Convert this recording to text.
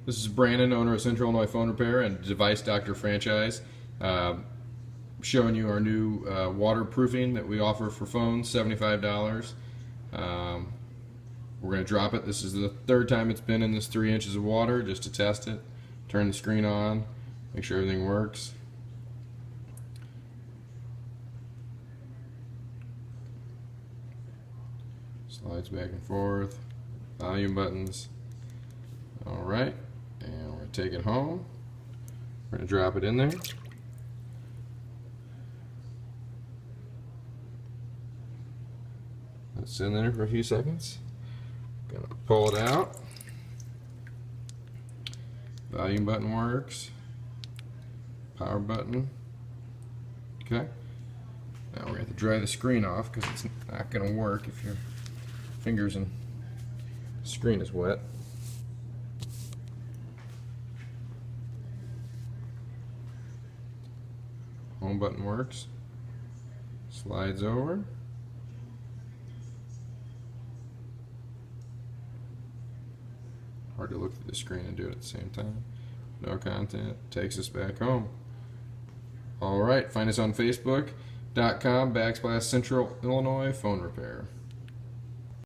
This is Brandon, owner of Central Illinois Phone Repair and Device Doctor franchise, showing you our new waterproofing that we offer for phones, $75. We're going to drop it. This is the third time it's been in this 3 inches of water just to test it. Turn the screen on, make sure everything works. Slides back and forth, volume buttons. Alright, and we're going to take it home. We're going to drop it in there. It's in there for a few seconds. Going to pull it out. Volume button works. Power button. Okay. Now we're going to have to dry the screen off because it's not going to work if your fingers and screen is wet. Home button works. Slides over. Hard to look through the screen and do it at the same time. No content. Takes us back home. Alright, find us on Facebook.com/Central Illinois Phone Repair.